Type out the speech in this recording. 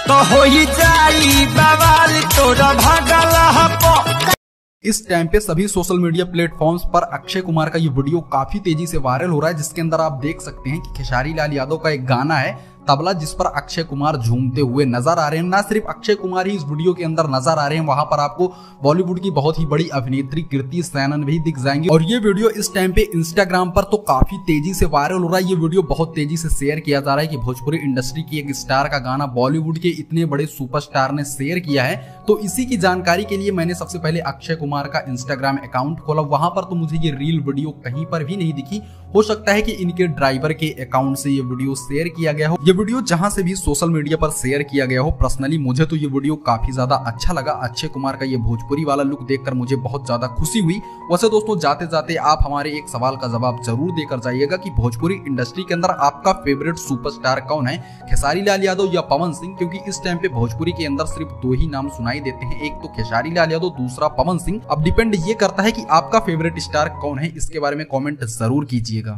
तो होई जाई बवाल तोरा भागल हपो। इस टाइम पे सभी सोशल मीडिया प्लेटफॉर्म्स पर अक्षय कुमार का ये वीडियो काफी तेजी से वायरल हो रहा है, जिसके अंदर आप देख सकते हैं कि खेसारी लाल यादव का एक गाना है तबला, जिस पर अक्षय कुमार झूमते हुए नजर आ रहे हैं। ना सिर्फ अक्षय कुमार ही इस वीडियो के अंदर नजर आ रहे हैं, वहां पर आपको बॉलीवुड की बहुत ही बड़ी अभिनेत्री कृति सैनन भी दिख जाएंगी। और ये वीडियो इस टाइम पे इंस्टाग्राम पर तो काफी तेजी से वायरल हो रहा है। ये वीडियो बहुत तेजी से शेयर किया जा रहा है कि भोजपुरी इंडस्ट्री की एक स्टार का गाना बॉलीवुड के इतने बड़े सुपरस्टार ने शेयर किया है। तो इसी की जानकारी के लिए मैंने सबसे पहले अक्षय कुमार का इंस्टाग्राम अकाउंट खोला। वहां पर तो मुझे ये रील वीडियो कहीं पर भी नहीं दिखी। हो सकता है कि इनके ड्राइवर के अकाउंट से ये वीडियो शेयर किया गया हो। ये वीडियो जहां से भी सोशल मीडिया पर शेयर किया गया हो, पर्सनली मुझे तो ये वीडियो काफी ज्यादा अच्छा लगा। अक्षय कुमार का ये भोजपुरी वाला लुक देखकर मुझे बहुत ज्यादा खुशी हुई। वैसे दोस्तों, जाते जाते आप हमारे एक सवाल का जवाब जरूर देकर जाइएगा कि भोजपुरी इंडस्ट्री के अंदर आपका फेवरेट सुपरस्टार कौन है, खेसारी लाल यादव या पवन सिंह? क्योंकि इस टाइम पे भोजपुरी के अंदर सिर्फ दो ही नाम सुनाई देते हैं, एक तो खेसारी लाल यादव, दूसरा पवन सिंह। अब डिपेंड ये करता है कि आपका फेवरेट स्टार कौन है। इसके बारे में कॉमेंट जरूर कीजिएगा।